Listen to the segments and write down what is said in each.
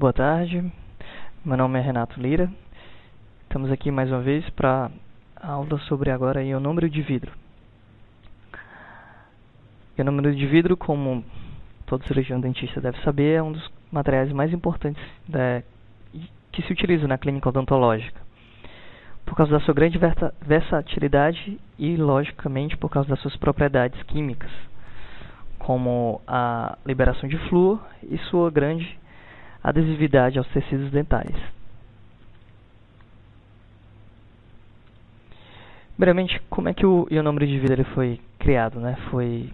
Boa tarde, meu nome é Renato Lira. Estamos aqui mais uma vez para a aula sobre agora ionômero de vidro. Ionômero de vidro, como todo cirurgião dentista deve saber, é um dos materiais mais importantes que se utiliza na clínica odontológica, por causa da sua grande versatilidade e, logicamente, por causa das suas propriedades químicas, como a liberação de flúor e sua grande adesividade aos tecidos dentais. Primeiramente, como é que o ionômero de vidro ele foi criado, foi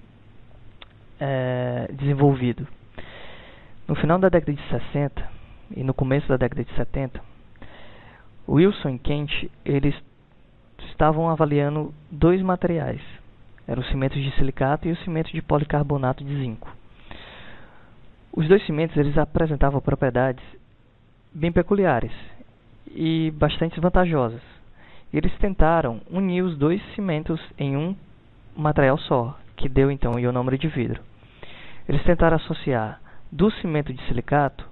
desenvolvido? No final da década de 60 e no começo da década de 70, Wilson e Kent eles estavam avaliando dois materiais. Eram o cimento de silicato e o cimento de policarbonato de zinco. Os dois cimentos eles apresentavam propriedades bem peculiares e bastante vantajosas. Eles tentaram unir os dois cimentos em um material só, que deu então o ionômero de vidro. Eles tentaram associar do cimento de silicato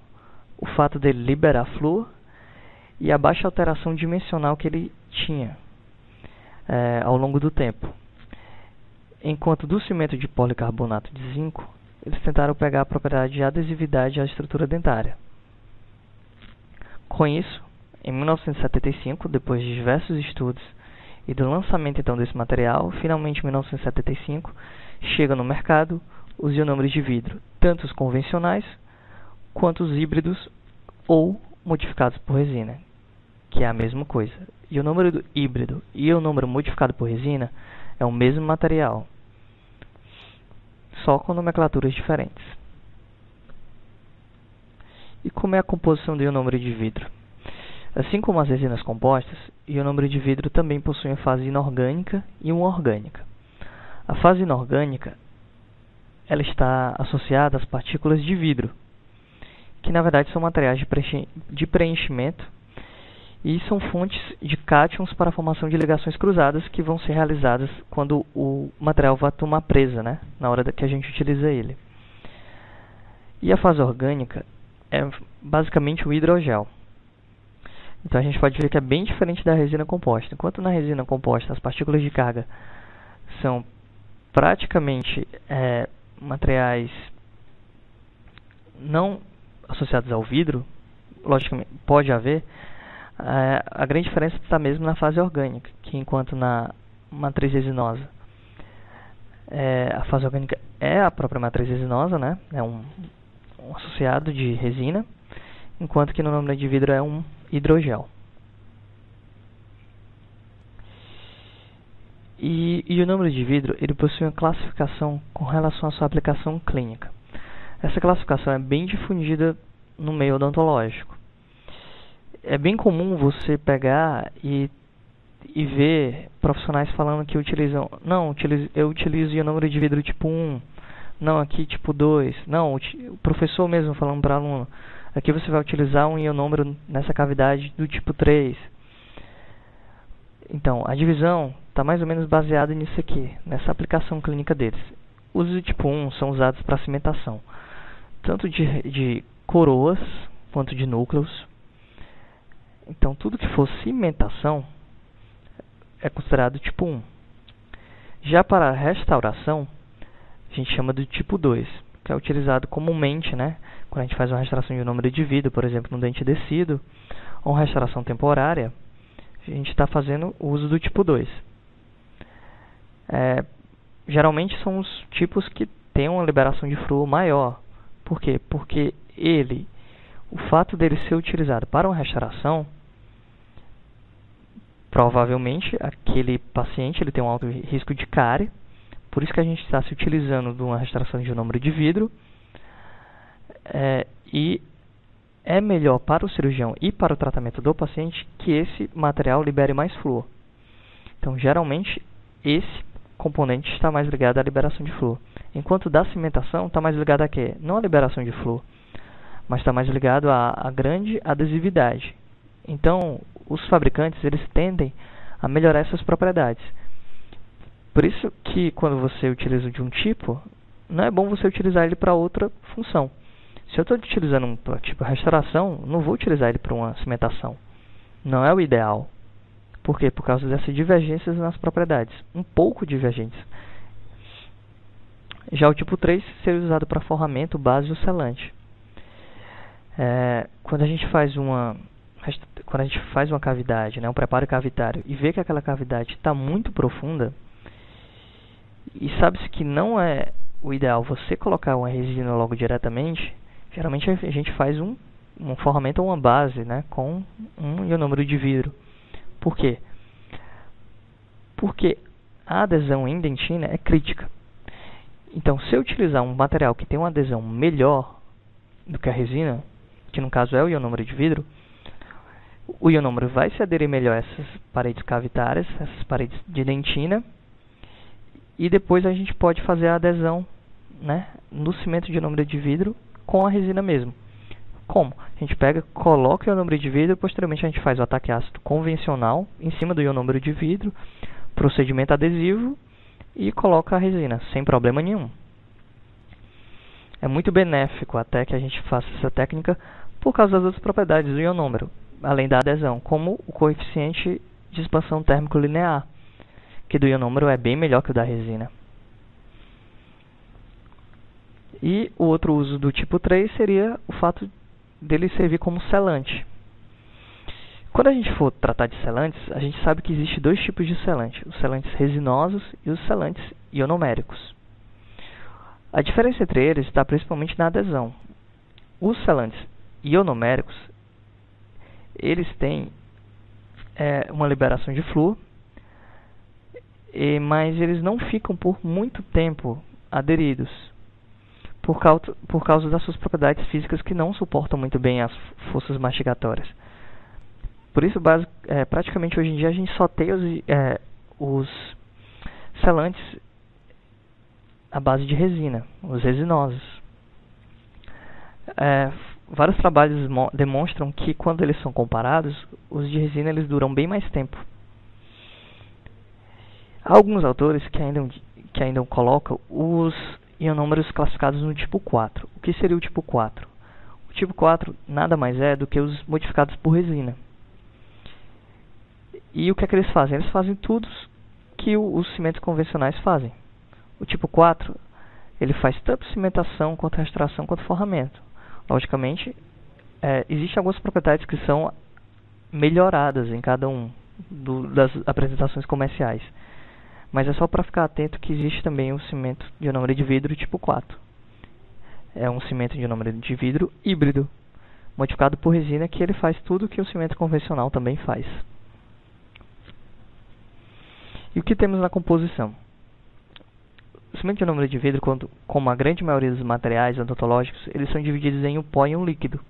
o fato dele liberar flúor e a baixa alteração dimensional que ele tinha ao longo do tempo. Enquanto do cimento de policarbonato de zinco, eles tentaram pegar a propriedade de adesividade à estrutura dentária. Com isso, em 1975, depois de diversos estudos e do lançamento então desse material, finalmente em 1975, chega no mercado os ionômeros de vidro, tanto os convencionais quanto os híbridos ou modificados por resina, que é a mesma coisa. Ionômero híbrido e ionômero modificado por resina é o mesmo material, só com nomenclaturas diferentes. E como é a composição do ionômero de vidro? Assim como as resinas compostas, o ionômero de vidro também possui uma fase inorgânica e uma orgânica. A fase inorgânica ela está associada às partículas de vidro, que na verdade são materiais de preenchimento e são fontes de cátions para a formação de ligações cruzadas que vão ser realizadas quando o material vai tomar presa, na hora que a gente utiliza ele. E a fase orgânica é basicamente o hidrogel. Então a gente pode ver que é bem diferente da resina composta. Enquanto na resina composta as partículas de carga são praticamente materiais não associados ao vidro, logicamente pode haver, a grande diferença está mesmo na fase orgânica, que enquanto na matriz resinosa, a fase orgânica é a própria matriz resinosa, é um associado de resina, enquanto que no ionômero de vidro é um hidrogel. E o ionômero de vidro ele possui uma classificação com relação à sua aplicação clínica. Essa classificação é bem difundida no meio odontológico. É bem comum você pegar e ver profissionais falando que utilizam, eu utilizo ionômero de vidro tipo 1, não, aqui tipo 2, não, o professor mesmo falando para o aluno, aqui você vai utilizar um ionômero nessa cavidade do tipo 3. Então, a divisão está mais ou menos baseada nisso aqui, nessa aplicação clínica deles. Os do tipo 1 são usados para cimentação, tanto de coroas quanto de núcleos. Então, tudo que for cimentação é considerado tipo 1. Já para a restauração, a gente chama do tipo 2, que é utilizado comumente, quando a gente faz uma restauração de ionômero de vidro, por exemplo, no dente descido, ou uma restauração temporária, a gente está fazendo o uso do tipo 2. Geralmente são os tipos que têm uma liberação de flúor maior. Por quê? Porque o fato dele ser utilizado para uma restauração, provavelmente aquele paciente ele tem um alto risco de cárie, por isso que a gente está se utilizando de uma restauração de ionômero de vidro, e é melhor para o cirurgião e para o tratamento do paciente que esse material libere mais flúor. Então, geralmente, esse componente está mais ligado à liberação de flúor, enquanto da cimentação está mais ligado a quê? Não à liberação de flúor, mas está mais ligado à grande adesividade. Então, os fabricantes eles tendem a melhorar essas propriedades. Por isso que quando você utiliza de um tipo, não é bom você utilizar ele para outra função. Se eu estou utilizando um tipo de restauração, não vou utilizar ele para uma cimentação. Não é o ideal. Por quê? Por causa dessas divergências nas propriedades. Um pouco divergentes. Já o tipo 3 seria usado para forramento, base ou selante. Quando a gente faz uma cavidade, né, um preparo cavitário, e vê que aquela cavidade está muito profunda, e sabe-se que não é o ideal você colocar uma resina logo diretamente, geralmente a gente faz um forramento ou uma base, né, com um ionômero de vidro. Por quê? Porque a adesão em dentina é crítica. Então, se eu utilizar um material que tem uma adesão melhor do que a resina, que no caso é o ionômero de vidro, o ionômero vai se aderir melhor a essas paredes cavitárias, essas paredes de dentina, e depois a gente pode fazer a adesão, né, no cimento de ionômero de vidro com a resina mesmo. Como? A gente pega, coloca o ionômero de vidro, posteriormente a gente faz o ataque ácido convencional em cima do ionômero de vidro, procedimento adesivo, e coloca a resina, sem problema nenhum. É muito benéfico até que a gente faça essa técnica por causa das outras propriedades do ionômero, além da adesão, como o coeficiente de expansão térmico linear, que do ionômero é bem melhor que o da resina. E o outro uso do tipo 3 seria o fato dele servir como selante. Quando a gente for tratar de selantes, a gente sabe que existe dois tipos de selante, os selantes resinosos e os selantes ionoméricos. A diferença entre eles está principalmente na adesão. Os selantes ionoméricos, eles têm uma liberação de flúor, mas eles não ficam por muito tempo aderidos, por causa das suas propriedades físicas que não suportam muito bem as forças mastigatórias. Por isso, praticamente hoje em dia, a gente só tem os selantes à base de resina, os resinosos. Vários trabalhos demonstram que quando eles são comparados, os de resina eles duram bem mais tempo. Há alguns autores que ainda colocam os ionômeros classificados no tipo 4. O que seria o tipo 4? O tipo 4 nada mais é do que os modificados por resina. E o que é que eles fazem? Eles fazem tudo que os cimentos convencionais fazem. O tipo 4, ele faz tanto cimentação, quanto restauração, quanto forramento. Logicamente, existem algumas propriedades que são melhoradas em cada um das apresentações comerciais. Mas é só para ficar atento que existe também o cimento de ionômero de vidro tipo 4. É um cimento de ionômero de vidro híbrido, modificado por resina, que ele faz tudo que o cimento convencional também faz. E o que temos na composição? O cimento de ionômero de vidro, como a grande maioria dos materiais odontológicos, eles são divididos em um pó e um líquido.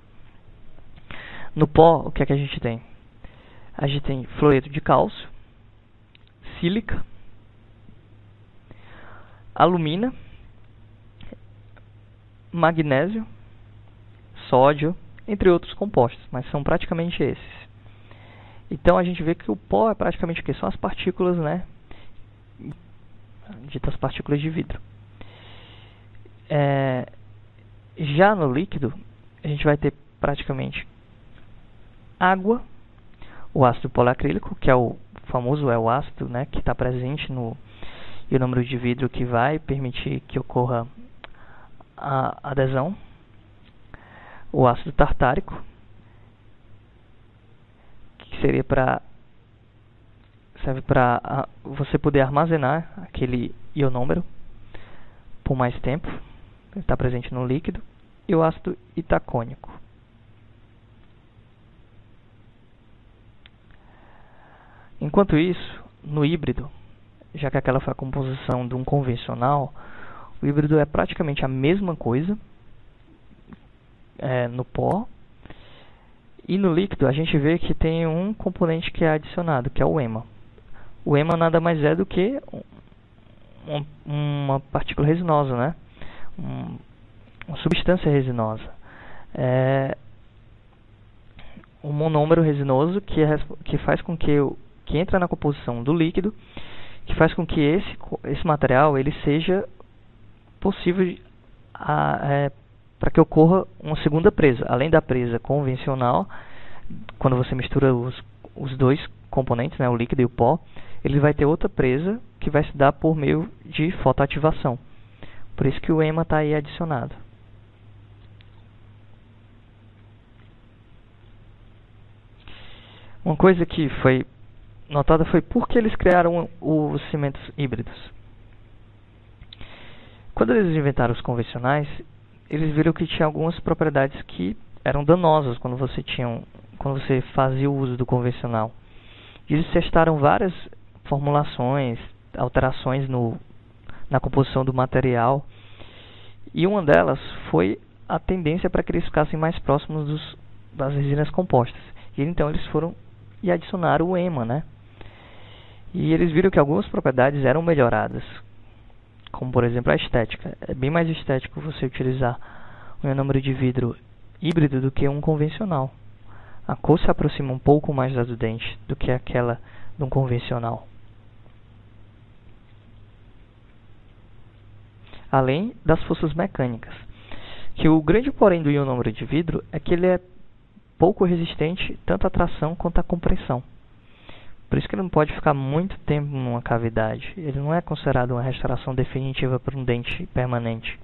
No pó, o que é que a gente tem? A gente tem fluoreto de cálcio, sílica, alumina, magnésio, sódio, entre outros compostos, mas são praticamente esses. Então a gente vê que o pó é praticamente o que? São as partículas, né? Ditas partículas de vidro. Já no líquido, a gente vai ter praticamente água, o ácido poliacrílico, que é o famoso ácido, né, que está presente no ionômero de vidro, que vai permitir que ocorra a adesão, o ácido tartárico, que serve para você poder armazenar aquele ionômero por mais tempo, ele está presente no líquido, e o ácido itacônico. Enquanto isso, no híbrido, já que aquela foi a composição de um convencional, o híbrido é praticamente a mesma coisa no pó, e no líquido a gente vê que tem um componente que é adicionado, que é o ema. O ema nada mais é do que uma partícula resinosa, né? Uma substância resinosa. Um monômero resinoso que faz com que entra na composição do líquido, que faz com que esse material ele seja possível para que ocorra uma segunda presa. Além da presa convencional, quando você mistura os dois componentes, né, o líquido e o pó, ele vai ter outra presa que vai se dar por meio de fotoativação. Por isso que o ema está aí adicionado. Uma coisa que foi notada foi por que eles criaram os cimentos híbridos. Quando eles inventaram os convencionais, eles viram que tinha algumas propriedades que eram danosas quando você fazia o uso do convencional. Eles testaram várias formulações, alterações na composição do material, e uma delas foi a tendência para que eles ficassem mais próximos das resinas compostas. E então eles foram e adicionaram o ema, né? E eles viram que algumas propriedades eram melhoradas, como por exemplo a estética. É bem mais estético você utilizar um ionômero de vidro híbrido do que um convencional. A cor se aproxima um pouco mais da do dente do que aquela de um convencional. Além das forças mecânicas, que o grande porém do ionômero de vidro é que ele é pouco resistente tanto à tração quanto à compressão. Por isso que ele não pode ficar muito tempo numa cavidade. Ele não é considerado uma restauração definitiva para um dente permanente.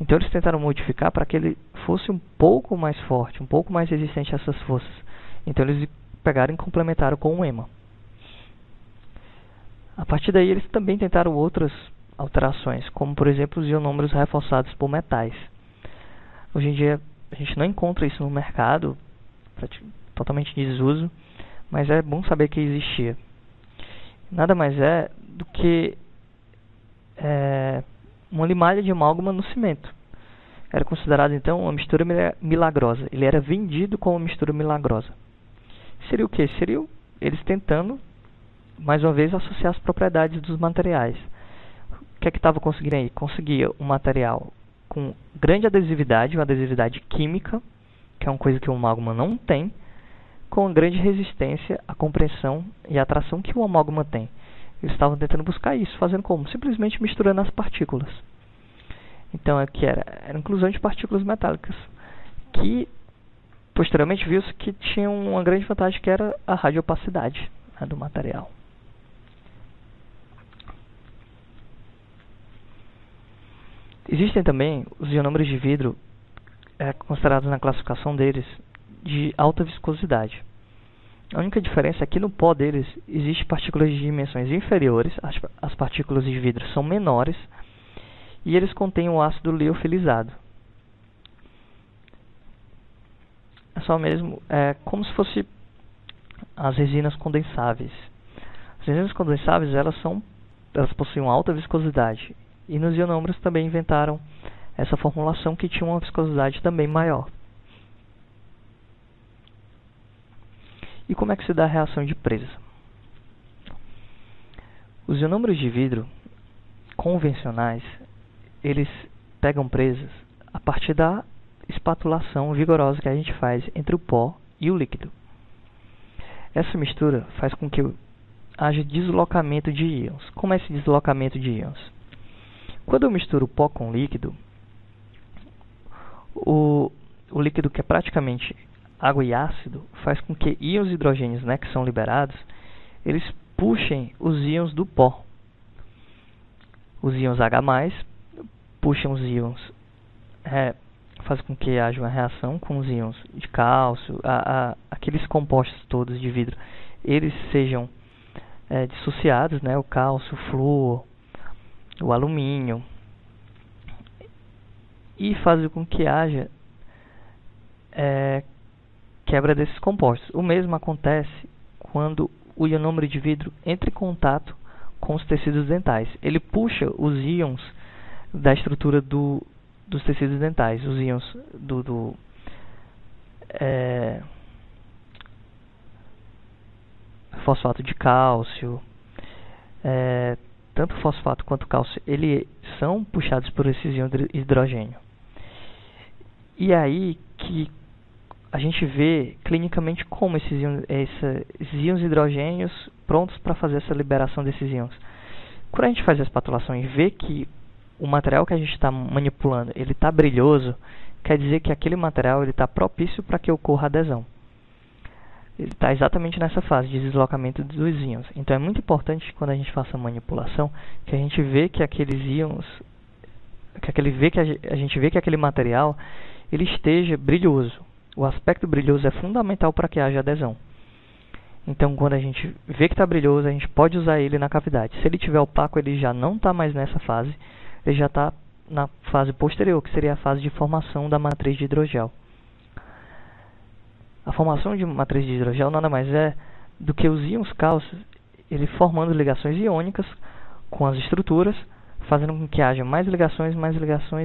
Então eles tentaram modificar para que ele fosse um pouco mais forte, um pouco mais resistente a essas forças. Então eles pegaram e complementaram com o ema. A partir daí eles também tentaram outras alterações, como por exemplo os ionômeros reforçados por metais. Hoje em dia a gente não encontra isso no mercado, totalmente em desuso, mas é bom saber que existia. Nada mais é do que uma limalha de amálgama no cimento. Era considerado então uma mistura milagrosa. Ele era vendido como uma mistura milagrosa. Seria o que? Seria eles tentando, mais uma vez, associar as propriedades dos materiais. O que é que estava conseguindo aí? Conseguia um material com grande adesividade, uma adesividade química, que é uma coisa que o amálgama não tem, com grande resistência à compressão e à tração que o amálgama tem. Eles estavam tentando buscar isso, fazendo como? Simplesmente misturando as partículas. Então aqui era a inclusão de partículas metálicas, que posteriormente viu-se que tinham uma grande vantagem, que era a radiopacidade, né, do material. Existem também os ionômeros de vidro, considerados na classificação deles, de alta viscosidade. A única diferença é que no pó deles existem partículas de dimensões inferiores, as partículas de vidro são menores, e eles contêm o ácido liofilizado. É só mesmo, como se fosse as resinas condensáveis. As resinas condensáveis, elas possuem uma alta viscosidade, e nos ionômeros também inventaram essa formulação que tinha uma viscosidade também maior. E como é que se dá a reação de presa? Os ionômeros de vidro convencionais, eles pegam presas a partir da espatulação vigorosa que a gente faz entre o pó e o líquido. Essa mistura faz com que haja deslocamento de íons. Como é esse deslocamento de íons? Quando eu misturo pó com líquido, o líquido, que é praticamente água e ácido, faz com que íons hidrogênios, né, que são liberados, eles puxem os íons do pó. Os íons H+, puxam os íons, faz com que haja uma reação com os íons de cálcio, aqueles compostos todos de vidro, eles sejam dissociados, né, o cálcio, o flúor, o alumínio, e faz com que haja quebra desses compostos. O mesmo acontece quando o ionômero de vidro entra em contato com os tecidos dentais. Ele puxa os íons da estrutura dos tecidos dentais, os íons do fosfato de cálcio, tanto o fosfato quanto o cálcio, eles são puxados por esses íons de hidrogênio. E aí que a gente vê clinicamente como esses íons hidrogênios prontos para fazer essa liberação desses íons. Quando a gente faz a espatulação e vê que o material que a gente está manipulando ele está brilhoso, quer dizer que aquele material está propício para que ocorra adesão. Ele está exatamente nessa fase de deslocamento dos íons. Então é muito importante quando a gente faça a manipulação que a gente vê que aqueles íons, a gente vê que aquele material ele esteja brilhoso. O aspecto brilhoso é fundamental para que haja adesão. Então quando a gente vê que está brilhoso, a gente pode usar ele na cavidade. Se ele estiver opaco, ele já não está mais nessa fase, ele já está na fase posterior, que seria a fase de formação da matriz de hidrogel. A formação de matriz de hidrogel nada mais é do que os íons cálcio, ele formando ligações iônicas com as estruturas, fazendo com que haja mais ligações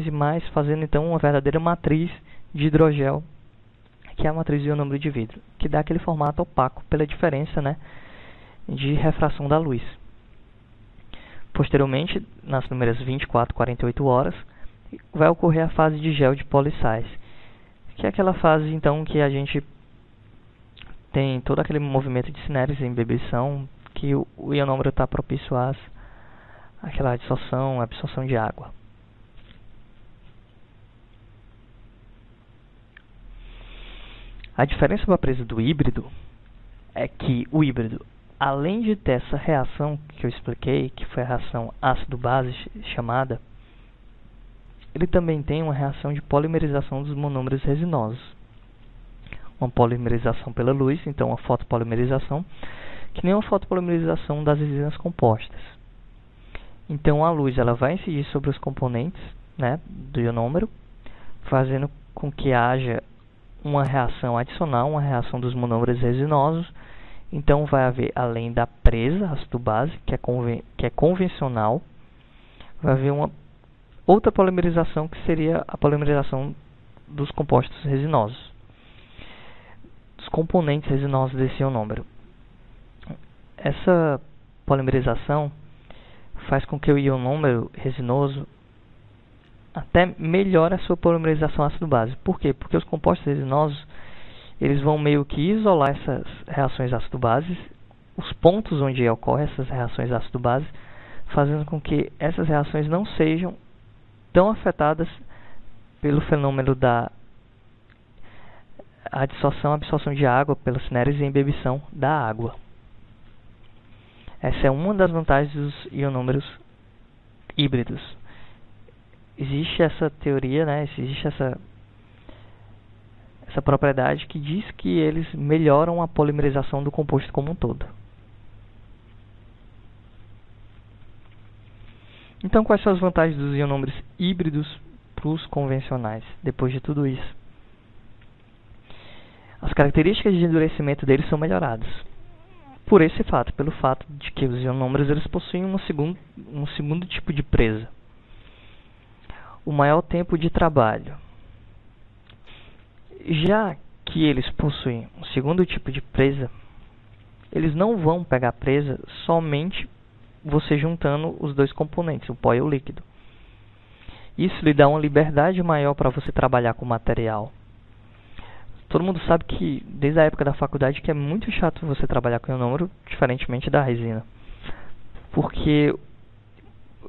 e mais, fazendo então uma verdadeira matriz de hidrogel, que é a matriz de ionômero de vidro, que dá aquele formato opaco pela diferença, né, de refração da luz. Posteriormente, nas primeiras 24, 48 horas, vai ocorrer a fase de gel de polissais, que é aquela fase então que a gente tem todo aquele movimento de cinérese em ebulição, que o ionômero está propício àquela absorção de água. A diferença para a presa do híbrido é que o híbrido, além de ter essa reação que eu expliquei, que foi a reação ácido-base chamada, ele também tem uma reação de polimerização dos monômeros resinosos. Uma polimerização pela luz, então uma fotopolimerização, que nem uma fotopolimerização das resinas compostas. Então a luz ela vai incidir sobre os componentes, né, do ionômero, fazendo com que haja uma reação adicional, uma reação dos monômeros resinosos. Então vai haver, além da presa ácido-base, que é convencional, vai haver uma outra polimerização, que seria a polimerização dos compostos resinosos, dos componentes resinosos desse ionômero. Essa polimerização faz com que o ionômero resinoso até melhore a sua polimerização ácido-base. Por quê? Porque os compostos resinosos eles vão meio que isolar essas reações ácido-bases, os pontos onde ocorrem essas reações ácido-base, fazendo com que essas reações não sejam tão afetadas pelo fenômeno da absorção de água, pela cinérese e embebição da água. Essa é uma das vantagens dos ionômeros híbridos. Existe essa teoria, né? Existe essa propriedade que diz que eles melhoram a polimerização do composto como um todo. Então, quais são as vantagens dos ionômeros híbridos para os convencionais, depois de tudo isso? As características de endurecimento deles são melhoradas. Por esse fato, pelo fato de que os ionômeros eles possuem um segundo tipo de presa. O maior tempo de trabalho. Já que eles possuem um segundo tipo de presa, eles não vão pegar presa somente você juntando os dois componentes, o pó e o líquido. Isso lhe dá uma liberdade maior para você trabalhar com o material. Todo mundo sabe que, desde a época da faculdade, que é muito chato você trabalhar com ionômero, diferentemente da resina. Porque,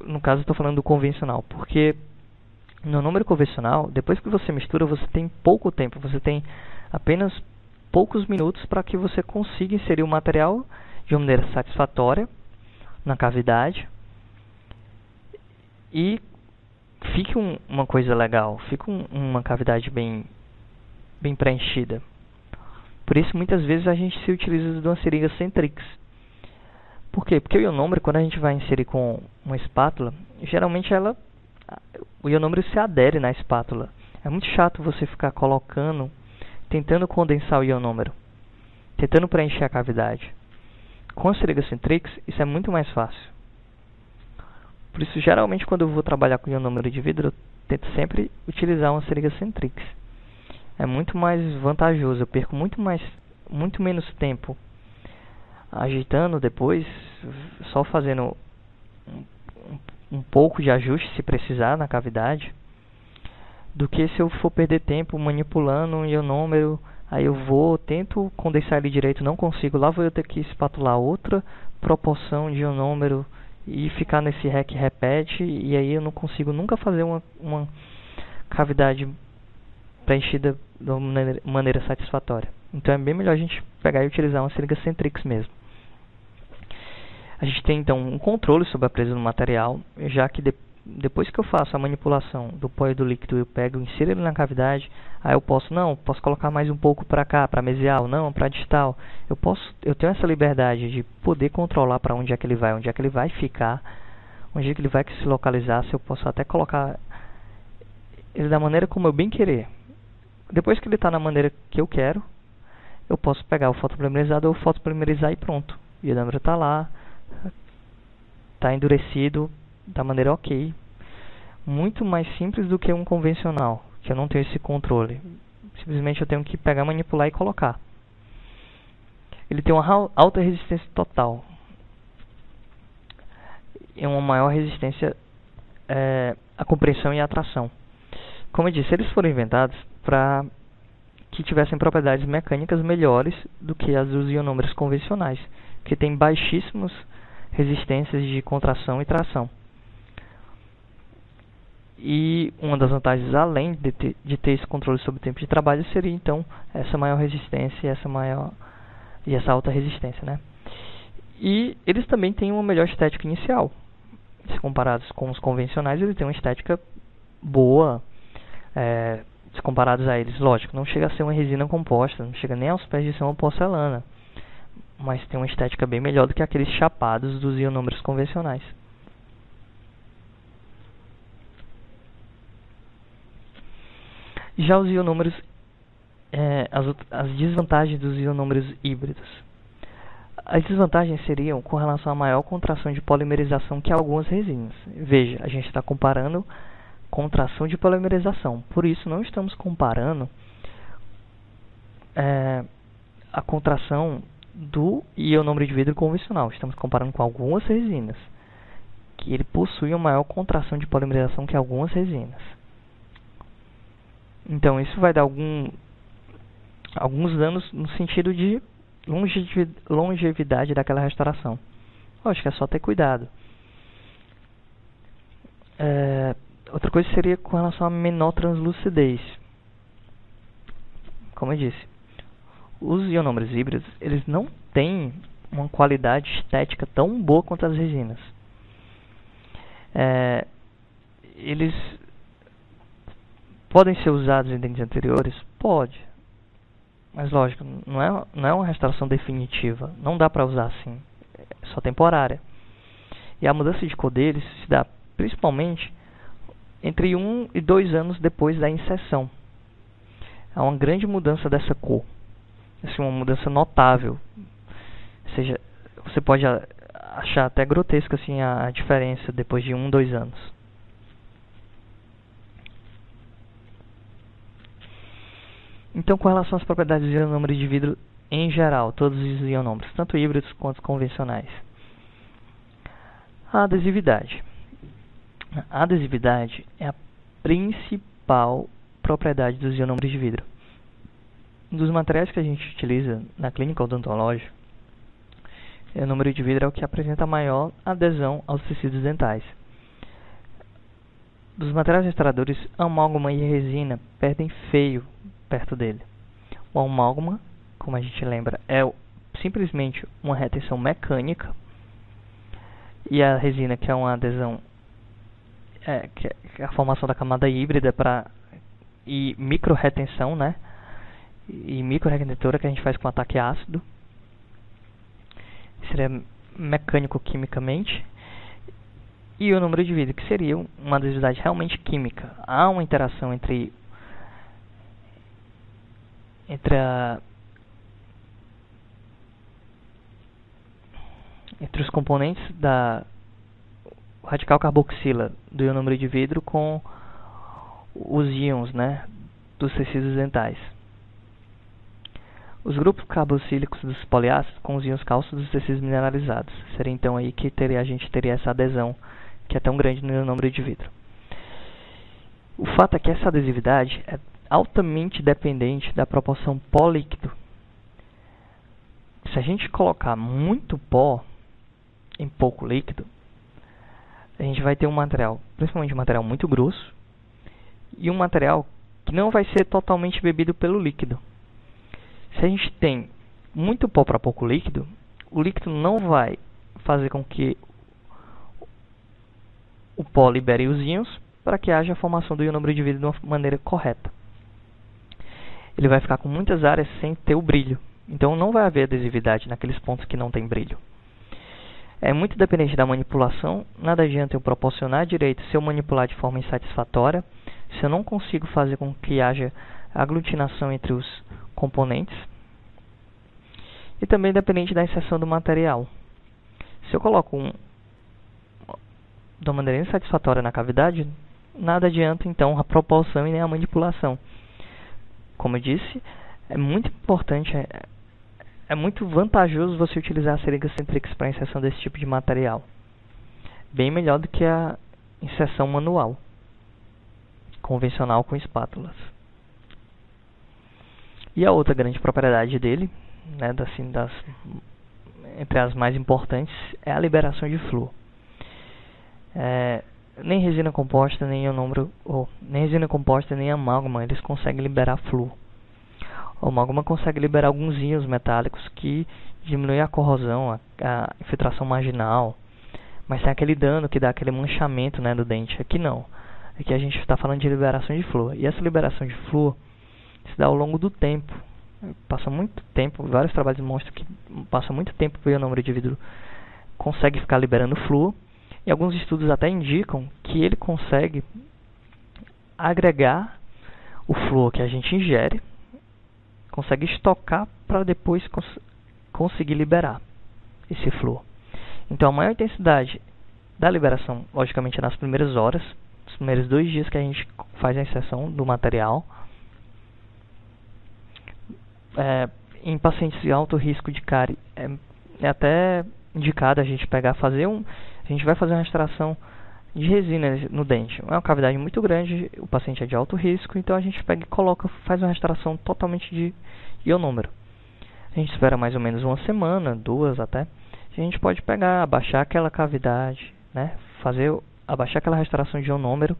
no caso eu estou falando do convencional, porque no ionômero convencional, depois que você mistura, você tem pouco tempo, você tem apenas poucos minutos para que você consiga inserir o material de uma maneira satisfatória na cavidade e fique uma coisa legal, fique uma cavidade bem preenchida. Por isso, muitas vezes a gente se utiliza de uma seringa Centrix. Por quê? Porque o ionômero, quando a gente vai inserir com uma espátula, geralmente o ionômero se adere na espátula. É muito chato você ficar tentando condensar o ionômero, tentando preencher a cavidade. Com a seringa Centrix, isso é muito mais fácil. Por isso, geralmente, quando eu vou trabalhar com ionômero de vidro, eu tento sempre utilizar uma seringa Centrix. É muito mais vantajoso, eu perco muito menos tempo agitando depois, só fazendo um pouco de ajuste se precisar na cavidade, do que se eu for perder tempo manipulando um ionômero, aí eu tento condensar ele direito, não consigo, lá vou eu ter que espatular outra proporção de ionômero e ficar nesse REC repete, e aí eu não consigo nunca fazer uma cavidade preenchida de uma maneira satisfatória. Então é bem melhor a gente pegar e utilizar uma seringa Centrix mesmo. A gente tem então um controle sobre a presa do material, já que depois que eu faço a manipulação do pó e do líquido, eu pego e insiro ele na cavidade, aí eu posso colocar mais um pouco para cá, para mesial, não, para distal. Eu tenho essa liberdade de poder controlar para onde é que ele vai ficar, onde é que ele vai se localizar, se eu posso até colocar ele da maneira como eu bem querer. Depois que ele está na maneira que eu quero, eu posso pegar o fotopolimerizador ou fotopolimerizar e pronto. O ionômero está lá, está endurecido da maneira ok. Muito mais simples do que um convencional, que eu não tenho esse controle. Simplesmente eu tenho que pegar, manipular e colocar. Ele tem uma alta resistência total e uma maior resistência à compressão e à atração. Como eu disse, eles foram inventados para que tivessem propriedades mecânicas melhores do que as dos ionômeros convencionais, que têm baixíssimas resistências de contração e tração. E uma das vantagens, além de ter esse controle sobre o tempo de trabalho, seria então essa maior resistência e essa alta resistência, né? E eles também têm uma melhor estética inicial. Se comparados com os convencionais, eles têm uma estética boa. Se comparados a eles, lógico, não chega a ser uma resina composta, não chega nem aos pés de ser uma porcelana, mas tem uma estética bem melhor do que aqueles chapados dos ionômeros convencionais. Já os ionômeros, as desvantagens dos ionômeros híbridos. As desvantagens seriam com relação à maior contração de polimerização que algumas resinas. Veja, a gente está comparando contração de polimerização. Por isso, não estamos comparando a contração do ionômero de vidro convencional. Estamos comparando com algumas resinas, que ele possui uma maior contração de polimerização que algumas resinas. Então, isso vai dar alguns danos no sentido de longevidade daquela restauração. Lógico, é só ter cuidado. Outra coisa seria com relação a menor translucidez. Como eu disse, os ionômeros híbridos, eles não têm uma qualidade estética tão boa quanto as resinas. Eles podem ser usados em dentes anteriores? Pode. Mas lógico, não é uma restauração definitiva. Não dá para usar assim. É só temporária. E a mudança de cor deles se dá principalmente entre 1 e 2 anos depois da inserção. Há uma grande mudança dessa cor. Assim, uma mudança notável. Ou seja, você pode achar até grotesca assim, a diferença depois de 1, 2 anos. Então, com relação às propriedades dos ionômeros de vidro em geral, todos os ionômeros, tanto híbridos quanto convencionais. A adesividade. A adesividade é a principal propriedade dos ionômeros de vidro. Um dos materiais que a gente utiliza na clínica odontológica, o ionômero de vidro é o que apresenta maior adesão aos tecidos dentais. Dos materiais restauradores, amálgama e resina perdem feio perto dele. O amálgama, como a gente lembra, é simplesmente uma retenção mecânica, e a resina, que é uma adesão, que é a formação da camada híbrida e micro-retenção, né? E micro-retentora que a gente faz com ataque ácido. Seria mecânico-quimicamente. E o ionômero de vidro, que seria uma adesividade realmente química. Há uma interação entre os componentes da radical carboxila do ionômero de vidro com os íons, né, dos tecidos dentais. Os grupos carboxílicos dos poliácidos com os íons cálcio dos tecidos mineralizados. Seria então aí que a gente teria essa adesão que é tão grande no ionômero de vidro. O fato é que essa adesividade é altamente dependente da proporção pó-líquido. Se a gente colocar muito pó em pouco líquido, a gente vai ter um material, principalmente um material muito grosso, e um material que não vai ser totalmente bebido pelo líquido. Se a gente tem muito pó para pouco líquido, o líquido não vai fazer com que o pó libere os íons para que haja a formação do ionômero de vidro de uma maneira correta. Ele vai ficar com muitas áreas sem ter o brilho, então não vai haver adesividade naqueles pontos que não tem brilho. É muito dependente da manipulação, nada adianta eu proporcionar direito se eu manipular de forma insatisfatória, se eu não consigo fazer com que haja aglutinação entre os componentes. E também dependente da inserção do material. Se eu coloco de uma maneira insatisfatória na cavidade, nada adianta então a propulsão e nem a manipulação. Como eu disse, é muito importante, é muito vantajoso você utilizar a seringa Centrix para a inserção desse tipo de material. Bem melhor do que a inserção manual, convencional com espátulas. E a outra grande propriedade dele, né, entre as mais importantes, é a liberação de flúor. Nem resina composta, nem resina composta, nem amálgama, eles conseguem liberar flúor. O amálgama consegue liberar alguns íons metálicos que diminuem a corrosão, a infiltração marginal, mas tem aquele dano que dá aquele manchamento, né, do dente. Aqui não. Aqui a gente está falando de liberação de flúor. E essa liberação de flúor se dá ao longo do tempo. Passa muito tempo, vários trabalhos mostram que passa muito tempo o ionômero de vidro consegue ficar liberando flúor. E alguns estudos até indicam que ele consegue agregar o flúor que a gente ingere, consegue estocar para depois conseguir liberar esse flúor. Então a maior intensidade da liberação, logicamente, é nas primeiras horas, nos primeiros 2 dias que a gente faz a inserção do material. Em pacientes de alto risco de cárie, é até indicado a gente a gente vai fazer uma extração de resina no dente. É uma cavidade muito grande, o paciente é de alto risco, então a gente pega e faz uma extração totalmente de ionômero. A gente espera mais ou menos 1 semana, 2 até. A gente pode pegar, abaixar aquela cavidade, né, abaixar aquela restauração de ionômero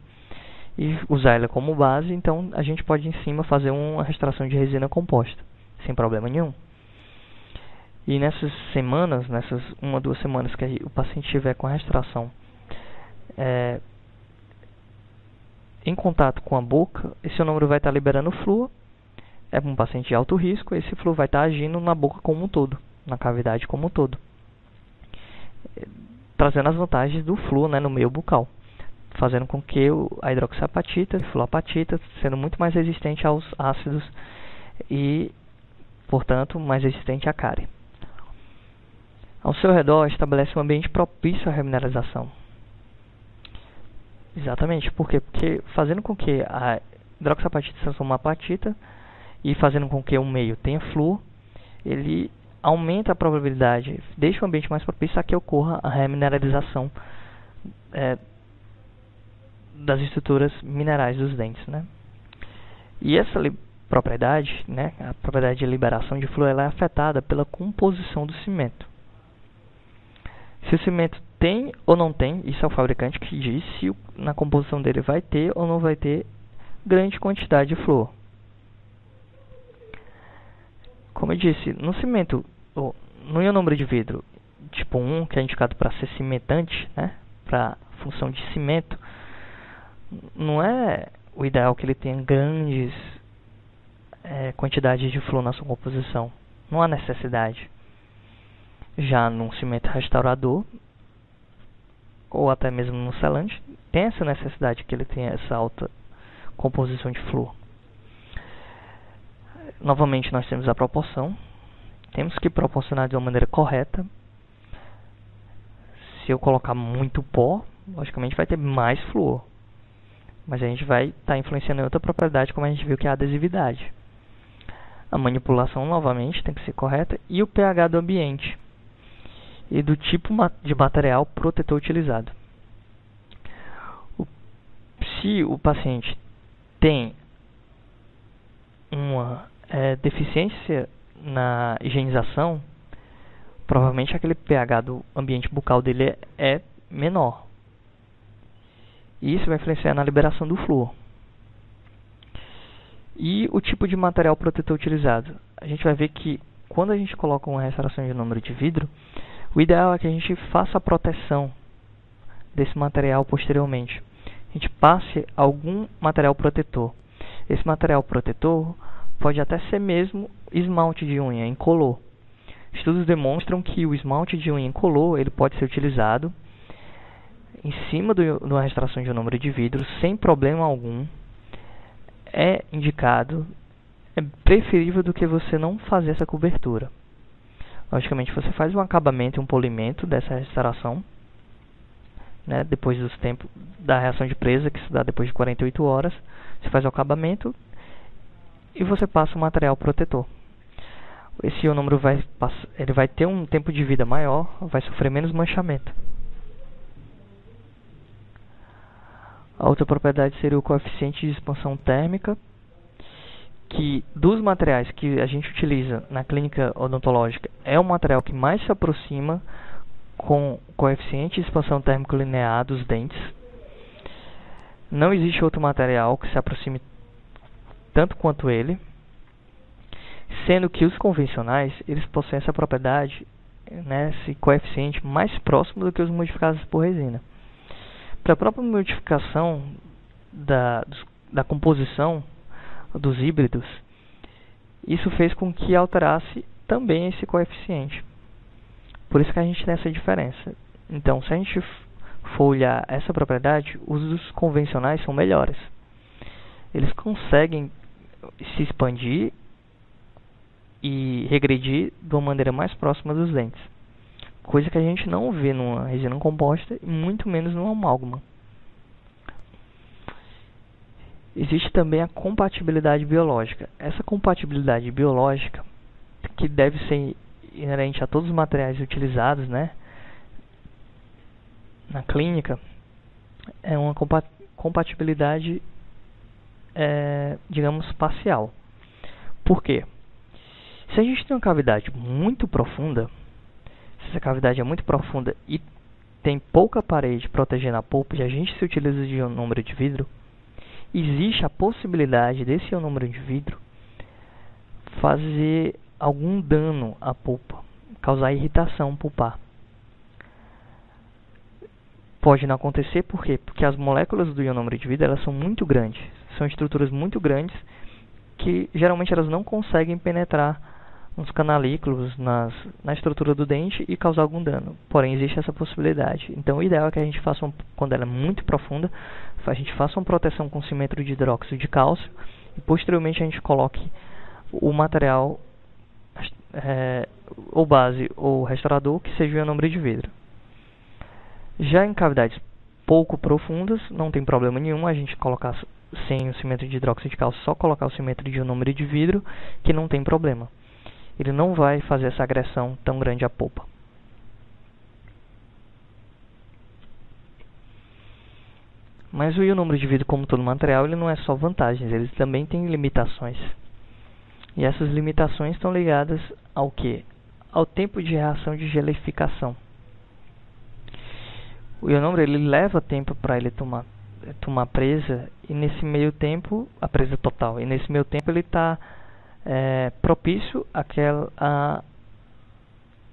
e usar ela como base. Então a gente pode em cima fazer uma restauração de resina composta, sem problema nenhum. E nessas 1 ou 2 semanas que o paciente estiver com a restauração em contato com a boca, esse ionômero vai estar liberando flúor. É um paciente de alto risco, esse flúor vai estar agindo na boca como um todo, na cavidade como um todo, trazendo as vantagens do flúor, né, no meio bucal, fazendo com que a hidroxiapatita, a fluapatita, sendo muito mais resistente aos ácidos e, portanto, mais resistente à cárie. Ao seu redor, estabelece um ambiente propício à remineralização. Exatamente, por quê? Porque fazendo com que a hidroxiapatita se transforme em apatita e fazendo com que o meio tenha flúor, ele aumenta a probabilidade, deixa o ambiente mais propício a que ocorra a remineralização das estruturas minerais dos dentes, né? E essa propriedade, né, a propriedade de liberação de flúor, ela é afetada pela composição do cimento. Se o cimento tem ou não tem, isso é o fabricante que diz se na composição dele vai ter ou não vai ter grande quantidade de flúor. Como eu disse, no cimento, no ionômero de vidro tipo 1, que é indicado para ser cimentante, né, para função de cimento, não é o ideal que ele tenha grandes quantidades de flúor na sua composição. Não há necessidade. Já num cimento restaurador, ou até mesmo no selante, tem essa necessidade que ele tenha essa alta composição de flúor. Novamente nós temos a proporção. Temos que proporcionar de uma maneira correta. Se eu colocar muito pó, logicamente vai ter mais flúor. Mas a gente vai estar influenciando em outra propriedade, como a gente viu, que é a adesividade. A manipulação, novamente, tem que ser correta. E o pH do ambiente. E do tipo de material protetor utilizado. Se o paciente tem uma deficiência na higienização, provavelmente aquele pH do ambiente bucal dele é menor. E isso vai influenciar na liberação do flúor. E o tipo de material protetor utilizado. A gente vai ver que quando a gente coloca uma restauração de ionômero de vidro, o ideal é que a gente faça a proteção desse material posteriormente. A gente passe algum material protetor. Esse material protetor pode até ser mesmo esmalte de unha incolor. Estudos demonstram que o esmalte de unha incolor ele pode ser utilizado em cima de uma restauração de ionômero de vidro sem problema algum. É indicado, é preferível do que você não fazer essa cobertura. Logicamente, você faz um acabamento e um polimento dessa restauração, né, depois dos tempos da reação de presa, que se dá depois de 48 horas. Você faz o acabamento e você passa o material protetor. Esse ionômero ele vai ter um tempo de vida maior, vai sofrer menos manchamento. A outra propriedade seria o coeficiente de expansão térmica, que dos materiais que a gente utiliza na clínica odontológica é o material que mais se aproxima com o coeficiente de expansão térmica linear dos dentes. Não existe outro material que se aproxime tanto quanto ele, sendo que os convencionais eles possuem essa propriedade, né, esse coeficiente mais próximo do que os modificados por resina. Para a própria modificação da composição dos híbridos, isso fez com que alterasse também esse coeficiente. Por isso que a gente tem essa diferença. Então, se a gente for olhar essa propriedade, os convencionais são melhores. Eles conseguem se expandir e regredir de uma maneira mais próxima dos dentes. Coisa que a gente não vê numa resina composta e muito menos numa amálgama. Existe também a compatibilidade biológica. Essa compatibilidade biológica, que deve ser inerente a todos os materiais utilizados, né, na clínica, é uma compatibilidade, digamos, parcial. Por quê? Se a gente tem uma cavidade muito profunda, se essa cavidade é muito profunda e tem pouca parede protegendo a polpa e a gente se utiliza de ionômero de vidro, existe a possibilidade desse ionômero de vidro fazer algum dano à polpa, causar irritação pulpar. Pode não acontecer, por quê? Porque as moléculas do ionômero de vidro elas são muito grandes, são estruturas muito grandes que geralmente elas não conseguem penetrar nos canalículos, na estrutura do dente e causar algum dano. Porém, existe essa possibilidade. Então, o ideal é que a gente faça, quando ela é muito profunda, a gente faça uma proteção com cimetro de hidróxido de cálcio e posteriormente a gente coloque o material ou base ou restaurador que seja o ionômero de vidro. Já em cavidades pouco profundas, não tem problema nenhum a gente colocar sem o cimetro de hidróxido de cálcio, só colocar o cimetro de ionômero de vidro, que não tem problema. Ele não vai fazer essa agressão tão grande à polpa. Mas o ionômero de vidro, como todo material, ele não é só vantagens, ele também tem limitações. E essas limitações estão ligadas ao quê? Ao tempo de reação de gelificação. O ionômero ele leva tempo para ele tomar presa, e nesse meio tempo, a presa total, e nesse meio tempo ele está propício à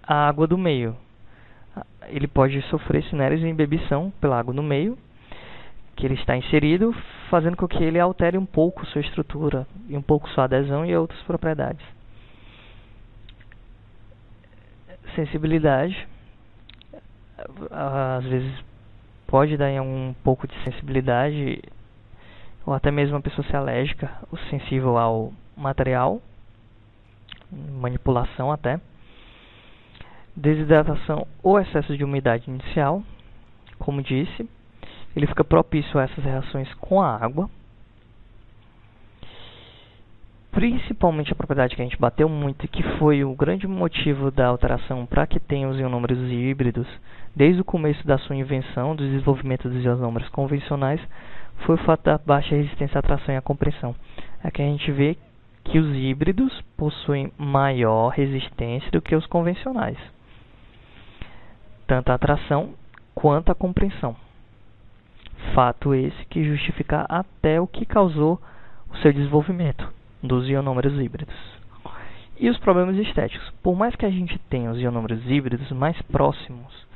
água do meio. Ele pode sofrer cineres e embebição pela água no meio, que ele está inserido, fazendo com que ele altere um pouco sua estrutura, e um pouco sua adesão e outras propriedades. Sensibilidade. Às vezes pode dar um pouco de sensibilidade, ou até mesmo a pessoa ser alérgica ou sensível ao material, manipulação até. Desidratação ou excesso de umidade inicial, como disse, ele fica propício a essas reações com a água. Principalmente a propriedade que a gente bateu muito, que foi o grande motivo da alteração para que tenha os ionômeros híbridos, desde o começo da sua invenção, do desenvolvimento dos ionômeros convencionais, foi o fato da baixa resistência à tração e à compressão. Aqui a gente vê que os híbridos possuem maior resistência do que os convencionais, tanto à tração quanto à compressão. Fato esse que justifica até o que causou o seu desenvolvimento dos ionômeros híbridos. E os problemas estéticos. Por mais que a gente tenha os ionômeros híbridos mais próximos,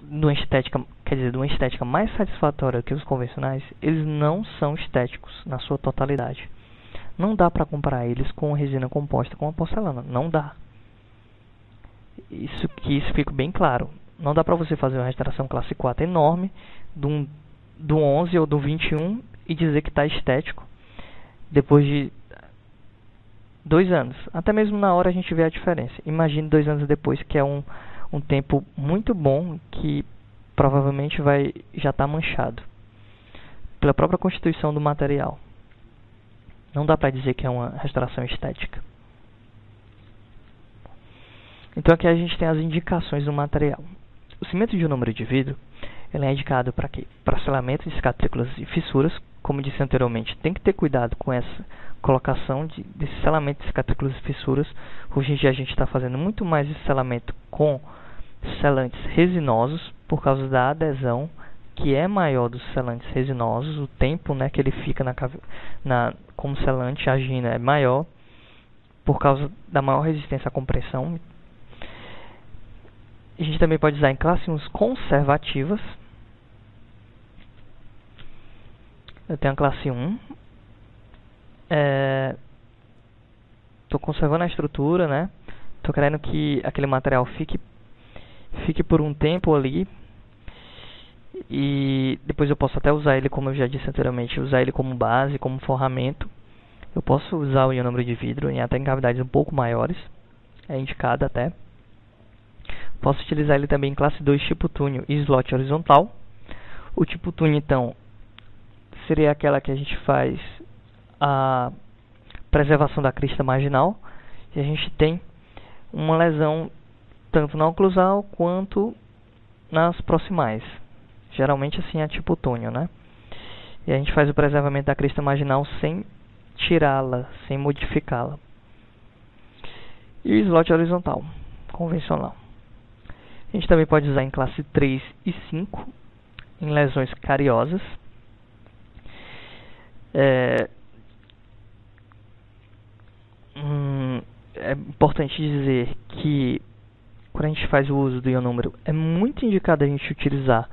de uma estética mais satisfatória que os convencionais, eles não são estéticos na sua totalidade. Não dá para comparar eles com resina composta com a porcelana. Não dá. Isso fica bem claro. Não dá para você fazer uma restauração classe 4 enorme do 11 ou do 21 e dizer que está estético depois de 2 anos. Até mesmo na hora a gente vê a diferença. Imagine 2 anos depois, que é um tempo muito bom, que provavelmente vai já estar manchado pela própria constituição do material. Não dá para dizer que é uma restauração estética. Então aqui a gente tem as indicações do material. O cimento de ionômero de vidro, ele é indicado para quê? Para selamento de escatrículas e fissuras. Como disse anteriormente, tem que ter cuidado com essa colocação desse selamento de escatrículas e fissuras. Hoje em dia a gente está fazendo muito mais esse selamento com selantes resinosos, por causa da adesão que é maior dos selantes resinosos. O tempo, né, que ele fica como selante agindo é maior, por causa da maior resistência à compressão. A gente também pode usar em classe 1 conservativas. Eu tenho a classe 1. Estou conservando a estrutura, né? Estou querendo que aquele material fique por um tempo ali. E depois eu posso até usar ele, como eu já disse anteriormente, usar ele como base, como forramento. Eu posso usar o ionômero de vidro em até em cavidades um pouco maiores. É indicado até. Posso utilizar ele também em classe 2 tipo túnel e slot horizontal. O tipo túnel, então, seria aquela que a gente faz a preservação da crista marginal. E a gente tem uma lesão tanto na oclusal quanto nas proximais. Geralmente assim é tipo túnel, né? E a gente faz o preservamento da crista marginal sem tirá-la, sem modificá-la. E o slot horizontal, convencional. A gente também pode usar em classe 3 e 5, em lesões cariosas. É importante dizer que quando a gente faz o uso do ionômero, é muito indicado a gente utilizar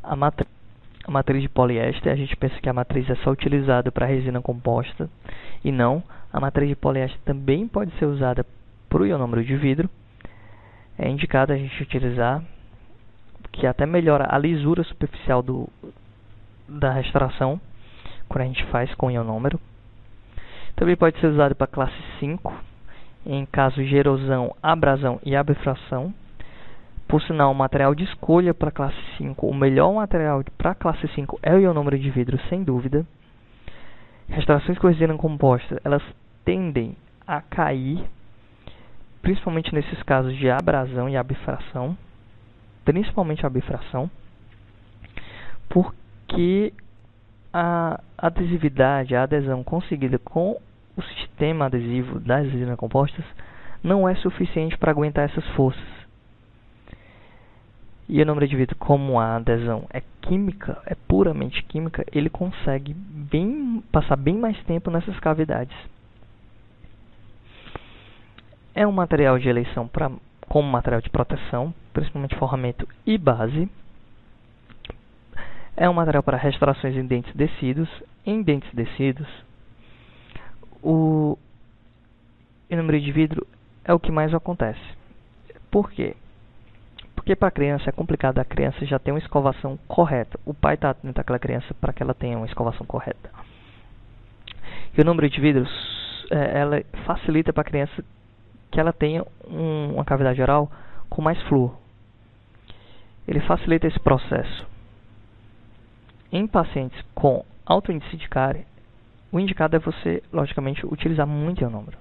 a matriz de poliéster. A gente pensa que a matriz é só utilizada para resina composta, e não. A matriz de poliéster também pode ser usada para o ionômero de vidro. É indicado a gente utilizar, que até melhora a lisura superficial da restauração, quando a gente faz com ionômero. Também pode ser usado para classe 5, em caso de erosão, abrasão e abfração. Por sinal, o material de escolha para classe 5, o melhor material para classe 5 é o ionômero de vidro, sem dúvida. Restaurações com resina composta, elas tendem a cair, principalmente nesses casos de abrasão e abfração, principalmente a abfração, porque a adesividade, a adesão conseguida com o sistema adesivo das resinas compostas não é suficiente para aguentar essas forças. E o ionômero de vidro, como a adesão é química, é puramente química, ele consegue passar bem mais tempo nessas cavidades. É um material de eleição como material de proteção, principalmente forramento e base. É um material para restaurações em dentes descidos. Em dentes descidos, o ionômero de vidro é o que mais acontece. Por quê? Porque para a criança é complicado, a criança já tem uma escovação correta. O pai está atento àquela criança para que ela tenha uma escovação correta. E o ionômero de vidro ela facilita para a criança que ela tenha uma cavidade oral com mais flúor. Ele facilita esse processo. Em pacientes com alto índice de cárie, o indicado é você, logicamente, utilizar muito ionômero.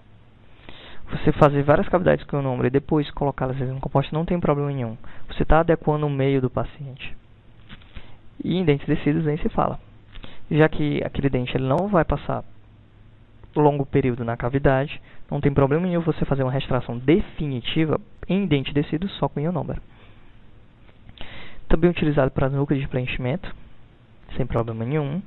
Você fazer várias cavidades com ionômero e depois colocá-las em resina composta não tem problema nenhum. Você está adequando o meio do paciente. E em dentes descidos nem se fala. Já que aquele dente ele não vai passar longo período na cavidade, não tem problema nenhum você fazer uma restauração definitiva em dente descido só com ionômero. Também utilizado para núcleos de preenchimento. sem problema nenhum.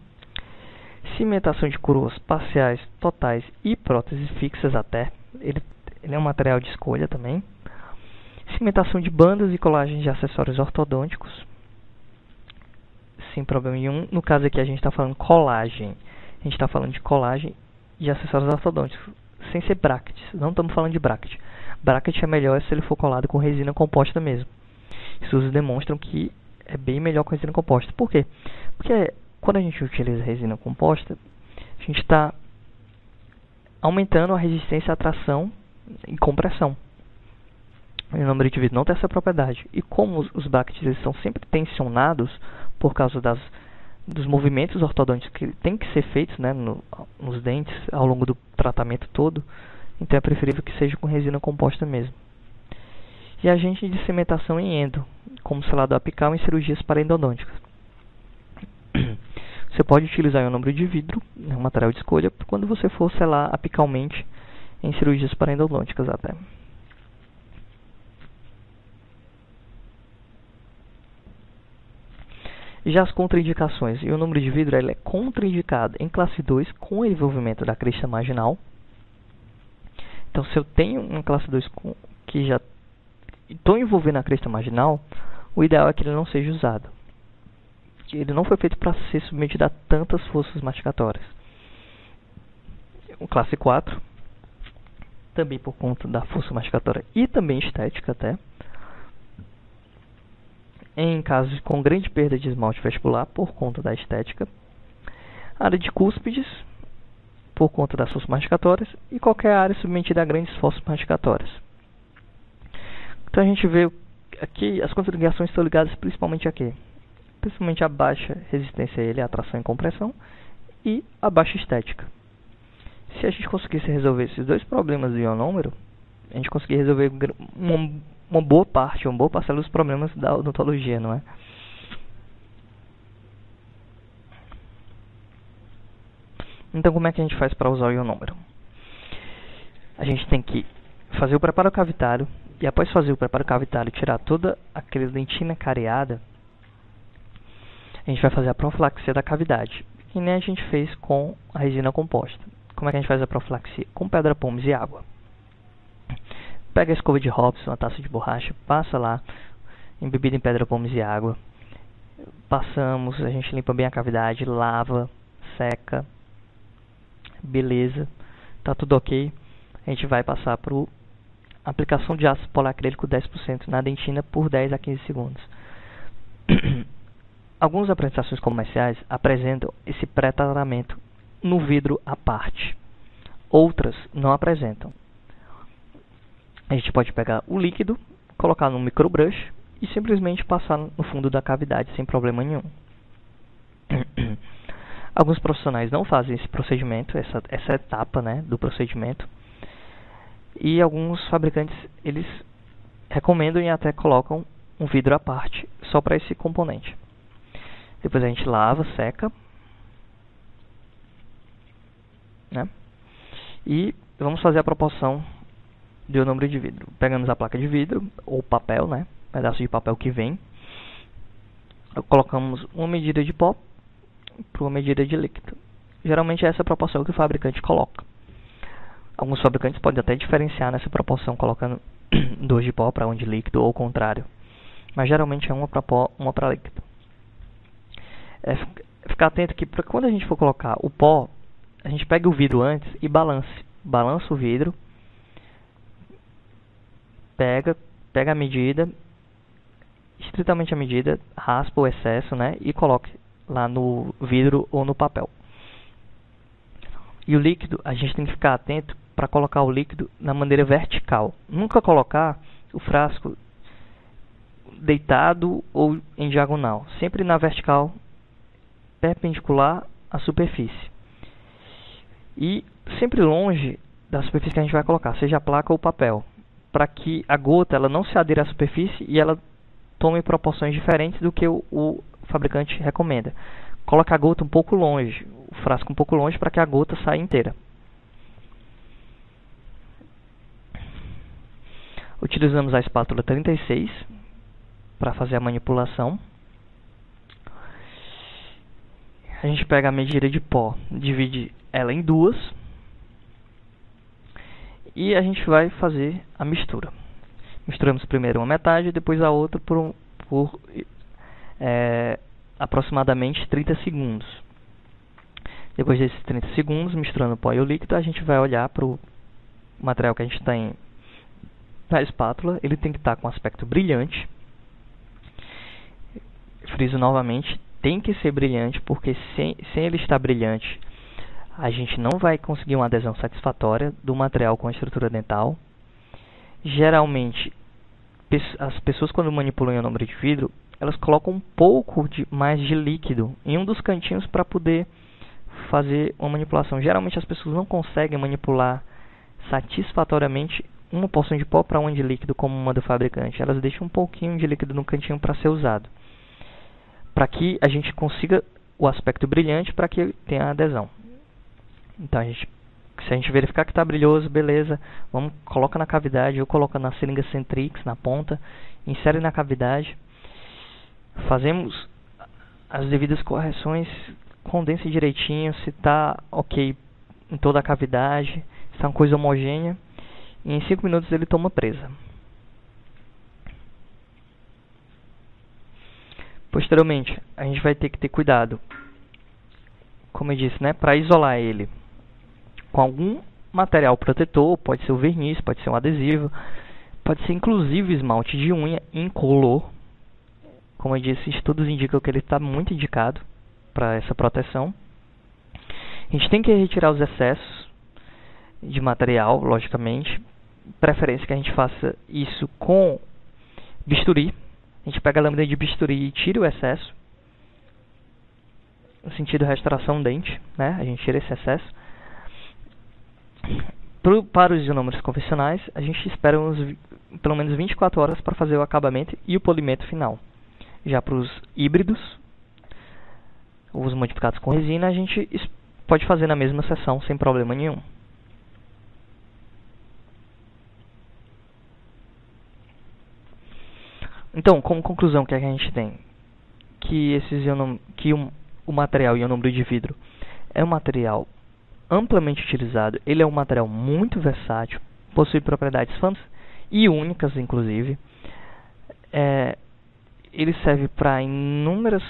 Cimentação de coroas parciais, totais e próteses fixas até. Ele é um material de escolha também. Cimentação de bandas e colagens de acessórios ortodônticos, sem problema nenhum. No caso aqui a gente está falando colagem. A gente está falando de colagem de acessórios ortodônticos, sem ser brackets. Não estamos falando de bracket. Bracket é melhor se ele for colado com resina composta mesmo. Estudos demonstram que é bem melhor com resina composta. Por quê? Porque quando a gente utiliza resina composta, a gente está aumentando a resistência à tração e compressão. O ionômero de vidro não tem essa propriedade. E como os brackets eles são sempre tensionados por causa dos movimentos ortodônticos que tem que ser feitos, né, nos dentes ao longo do tratamento todo, então é preferível que seja com resina composta mesmo. E agente de cimentação em endo, como selador apical em cirurgias paraendodônticas. Você pode utilizar o ionômero de vidro, um material de escolha, quando você for selar apicalmente em cirurgias paraendodônticas até. Já as contraindicações. O ionômero de vidro ele é contraindicado em classe 2 com envolvimento da crista marginal. Então, se eu tenho uma classe 2 que já estou envolvendo a crista marginal, o ideal é que ele não seja usado. Ele não foi feito para ser submetido a tantas forças mastigatórias. O classe 4, também por conta da força mastigatória e também estética até. Em casos com grande perda de esmalte vestibular, por conta da estética. Área de cúspides, por conta das forças mastigatórias. E qualquer área submetida a grandes forças mastigatórias. Então a gente vê aqui, as contraindicações estão ligadas principalmente aqui. Principalmente a baixa resistência a ele, a tração e compressão. E a baixa estética. Se a gente conseguisse resolver esses dois problemas do ionômero, a gente conseguiria resolver uma boa parte, uma boa parcela dos problemas da odontologia, não é? Então, como é que a gente faz para usar o ionômero? A gente tem que fazer o preparo cavitário, e após fazer o preparo cavitário, tirar toda aquela dentina cariada, a gente vai fazer a profilaxia da cavidade, que nem a gente fez com a resina composta. Como é que a gente faz a profilaxia? Com pedra pomes e água. Pega a escova de Hobson, uma taça de borracha, passa lá, embebida em pedra pomes e água. Passamos, a gente limpa bem a cavidade, lava, seca. Beleza, tá tudo ok. A gente vai passar para a aplicação de ácido poliacrílico 10% na dentina por 10 a 15 segundos. Algumas apresentações comerciais apresentam esse pré-tratamento no vidro à parte. Outras não apresentam. A gente pode pegar o líquido, colocar no microbrush e simplesmente passar no fundo da cavidade sem problema nenhum. Alguns profissionais não fazem esse procedimento, essa etapa, né, do procedimento. E alguns fabricantes, eles recomendam e até colocam um vidro à parte, só para esse componente. Depois a gente lava, seca, né? E vamos fazer a proporção do ionômero de vidro. Pegamos a placa de vidro, ou papel, né? Pedaço de papel que vem. Colocamos uma medida de pó para uma medida de líquido. Geralmente é essa proporção que o fabricante coloca. Alguns fabricantes podem até diferenciar nessa proporção, colocando 2 de pó para 1 de líquido, ou o contrário. Mas geralmente é uma para pó, uma para líquido. Ficar atento que quando a gente for colocar o pó, a gente pega o vidro antes e balance. Balança o vidro. Pega a medida, estritamente a medida, raspa o excesso, né, e coloque lá no vidro ou no papel. E o líquido, a gente tem que ficar atento para colocar o líquido na maneira vertical. Nunca colocar o frasco deitado ou em diagonal, sempre na vertical, perpendicular à superfície. E sempre longe da superfície que a gente vai colocar, seja a placa ou o papel, para que a gota ela não se adira à superfície e ela tome proporções diferentes do que o fabricante recomenda. Coloque a gota um pouco longe, o frasco um pouco longe, para que a gota saia inteira. Utilizamos a espátula 36 para fazer a manipulação. a gente pega a medida de pó, divide ela em duas e a gente vai fazer a mistura. Misturamos primeiro uma metade, depois a outra por aproximadamente 30 segundos. Depois desses 30 segundos, misturando o pó e o líquido, a gente vai olhar para o material que a gente tem na espátula. Ele tem que estar com aspecto brilhante. Friso novamente, tem que ser brilhante, porque sem ele estar brilhante, a gente não vai conseguir uma adesão satisfatória do material com a estrutura dental. Geralmente, as pessoas quando manipulam ionômero de vidro, elas colocam um pouco mais de líquido em um dos cantinhos para poder fazer uma manipulação. Geralmente as pessoas não conseguem manipular satisfatoriamente uma porção de pó para uma de líquido como uma do fabricante. Elas deixam um pouquinho de líquido no cantinho para ser usado, para que a gente consiga o aspecto brilhante, para que tenha adesão. Então, se a gente verificar que está brilhoso, beleza, coloca na cavidade, ou coloca na seringa Centrix, na ponta, insere na cavidade, fazemos as devidas correções, condense direitinho, se está ok em toda a cavidade, se está uma coisa homogênea, e em 5 minutos ele toma presa. Posteriormente, a gente vai ter que ter cuidado, como eu disse, né, para isolar ele com algum material protetor. Pode ser o verniz, pode ser um adesivo, pode ser inclusive esmalte de unha incolor. Como eu disse, estudos indicam que ele está muito indicado para essa proteção. A gente tem que retirar os excessos de material, logicamente. Preferência que a gente faça isso com bisturi. A gente pega a lâmina de bisturi e tira o excesso, no sentido de restauração dente, né? A gente tira esse excesso. Para os ionômeros convencionais, a gente espera pelo menos 24 horas para fazer o acabamento e o polimento final. Já para os híbridos, os modificados com resina, a gente pode fazer na mesma sessão sem problema nenhum. Então, como conclusão, o que a gente tem? Que o material ionômero de vidro é um material amplamente utilizado. Ele é um material muito versátil, possui propriedades e únicas, inclusive. Ele serve para inúmeros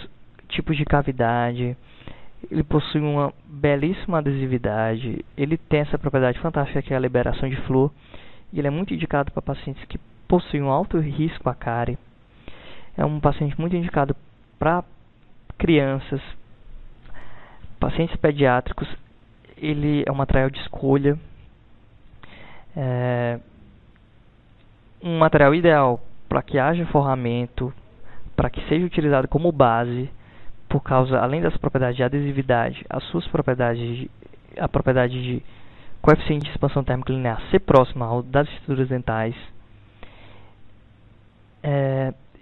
tipos de cavidade. Ele possui uma belíssima adesividade. Ele tem essa propriedade fantástica que é a liberação de flúor. E ele é muito indicado para pacientes que possuem um alto risco à cárie. É um paciente muito indicado para crianças, pacientes pediátricos. Ele é um material de escolha. Um material ideal para que haja forramento, para que seja utilizado como base, por causa, além das propriedades de adesividade, as suas propriedades, a propriedade de coeficiente de expansão térmica linear ser próxima ao das estruturas dentais.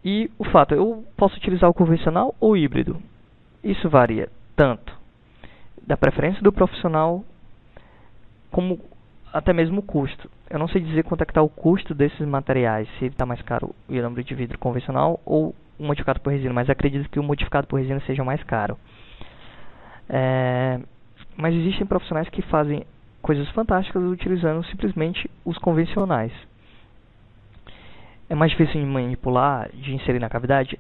E o fato, eu posso utilizar o convencional ou o híbrido. Isso varia tanto da preferência do profissional, como até mesmo o custo. Eu não sei dizer quanto é que está o custo desses materiais, se ele está mais caro o ionômero de vidro convencional ou o modificado por resina, mas acredito que o modificado por resina seja mais caro. Mas existem profissionais que fazem coisas fantásticas utilizando simplesmente os convencionais. É mais difícil de manipular, de inserir na cavidade?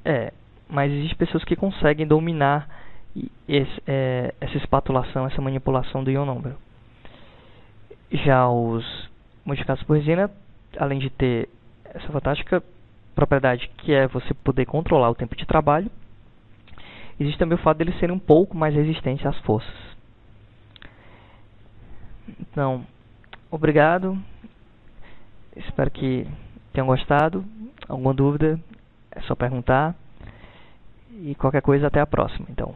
Mas existem pessoas que conseguem dominar essa espatulação, essa manipulação do ionômero. Já os modificados por resina, além de ter essa fantástica propriedade que é você poder controlar o tempo de trabalho, existe também o fato de eles serem um pouco mais resistentes às forças. Então, obrigado. Espero que tenham gostado. Alguma dúvida é só perguntar. E qualquer coisa, até a próxima. Então.